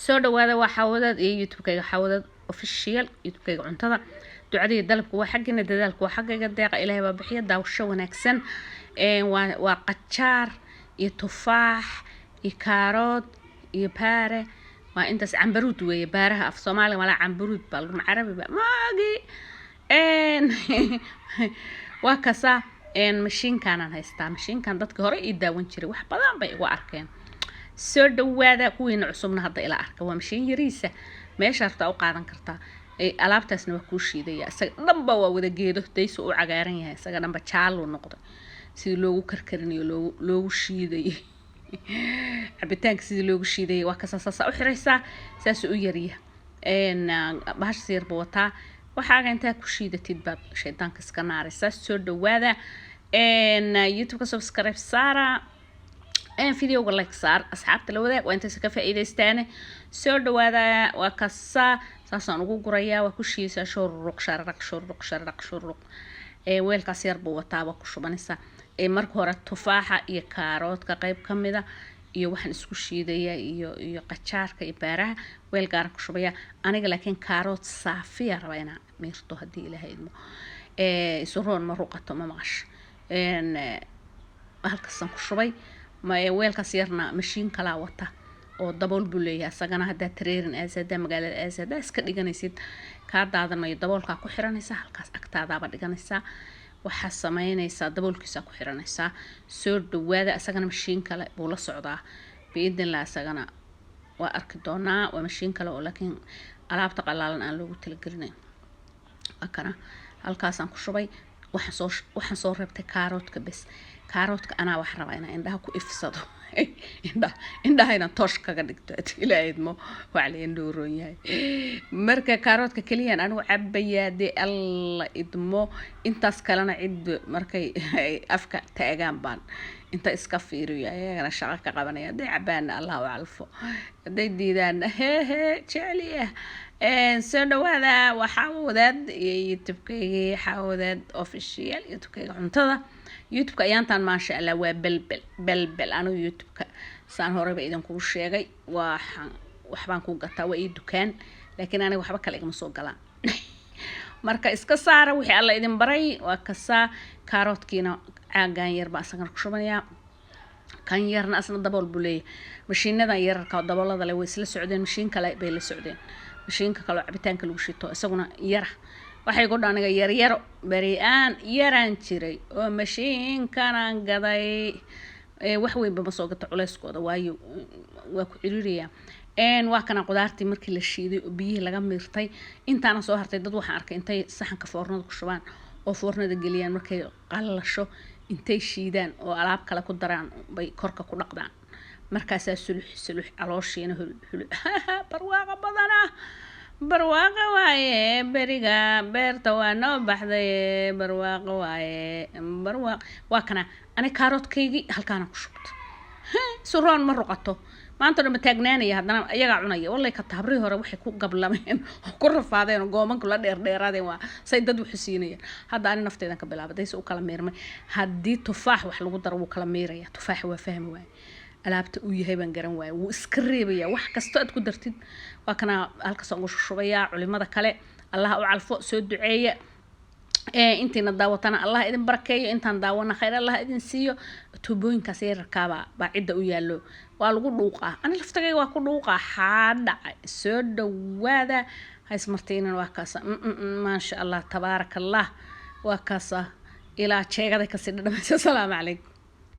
soo dhawaada waa xawadad iyo youtube-kayga xawadad official youtube-kayga cuntada ducadii dalabku waa xaggina dadaalku waa xaggayga deeqa ilaahay baa bixiya daawasho wanaagsan waa qajaar iyo tufaax iyo kaarood iyo baare waa intaas cambaruud weeye baaraha af Soomaaliga wala cambaruud bal carabi ba maagi waa kasa mashiinkan aan haystaa mashiinkan dadka hore ii daawan jiray wax badan bay igu arkeen soo dhawaada kuwiina cusubna hadda ila arka waa mashiin yariisa meesha harta u qaadan kartaa alaabtaasna waa ku shiidaya isaga dhanba waa wada geedo dayso u cagaaran yahay isaga dhanba jaalo noqday sidii loogu karkarinayo loogu shiiday cabitaanka sidii loogu shiiday waa ka saasa u xiraysaa saas u yariya bahash sirba wataa waxaaga inta ku shiidatid baad shaydaanka iska naaraysaa soo dhawaada youtube-ka subscribe saara فيديو like صار أصحاب تلوذة وأنت سكفة إذا استانه سود وهذا وكسا ساسان وقرية وكشي سشرق شرق ويل كسير بوتا وكشو بنسا مرك هورا تفاحة يكاروت كقيب كم ذا يوحن سكشي ذا يقشار كيبارة ويل كار كشو بيا أنا لكن كاروت صافية ربنا ميرتو هدي له هيدمو سرون مروقة ما ماش هالكسان كشو بي ما ويلka siyarna mashiin kala wata oo dabool buleeya sagana hada tareerin aasada magaalada aasada iska dhiganaysid ka daadanayo daboolka ku xiranaysa halkaas agtaada ba dhiganaysa waxa sameeynaysa daboolkiisa ku xiranaysa soo dhawaada asagana mashiin kale buu la socdaa biidin la asagana waa arki doonaa waa mashiin kale oo laakiin alaabta qalaalan aan loogu talagelin akana halkaas aan ku shubay waxaan soo reebtay kaaroodka bas kaaroodka anaa wax rabaa inaan indhaha ku ifsado indhaha inaan toosh kaga dhigto ilaahaydmo waa la indhooroon yahay marka kaaroodka kaliya anigu cabayaa dee alla idmo intaas kalena cid markay afka taagaan baan inta iska fiiriyo ayagana shaqo ka qabanaya dee cabaan allah u calfo haday diidaan jeceliya soo dhawaada waxaa wadaad youtube-kayga xawadad official youtube-kayga cuntada youtube-ka ayaantan maasha Allah waa balbal anu youtube-ka saan horeba idin kugu sheegay waxbaan ku gataa waa ii dukaan laakiin aniga waxba kale igama soo galaan marka iska saara wixii alla idin baray waa kasa kaaroodkiina caagan yar baa asagan ku shubanaya kan yarna asna dabool buleey mashiinadan yararka daboolada leh way isla socdeen mashiin kale bay la socdeen mashiinka kale cabitaanka lagu shito isaguna yara waxay ku dhaaniga yar bari'aan yaraan jiray oo mashiinkan aan gaday wax weyn ba soo gata culeyskooda waayo waa ku ciriiriya waa kana qudaartii markii la shiiday oo biyaha laga miirtay intaana soo hartay dad waxaan arkay intay saxanka foornada ku shubaan oo foornada geliyaan markay qalasho intay shiidaan oo alaab kale ku daraan bay korka ku dhaqdaan markaas sulux calooshiina barwaaqa badana barwaaqa waaye beriga beerta waa noo baxday barwaaqa waaye waa kana ani kaaroodkaygi halkaana ku shubto suroon ma ruqato maanta dhan taagnaanaya haddana ayaga cunaya wallahi ka taabri hore waxay ku gablameen ku rafaadeen goomanka la dheeraadeen waa say dad wax siinayeen hadda ani nafteedan ka bilaabay u kala meermay haddii tufaax wax lagu daro wuu kala meeraya tufaax waa fahmi waay alaabta uu yahay baan garan waay wuu iska reebaya wax kasto aad ku dartid waa kana halkaas ugu shubaya culimada kale Allah u calfo soo duceeya intiina daawatana Allah idin barakeeyo intaan daawana khayr Allah idin siiyo tuubooyinkaas yarkaaba baa cida u yaalo waa lagu dhuuqaa ani laftagay waa ku dhuuqaa xaadha soo dhawaada hays martiina waa kaasa ma sha Allah tabarakallah waa kaasa ila jeegada ka sii dhadhamaysa salaamu calaykum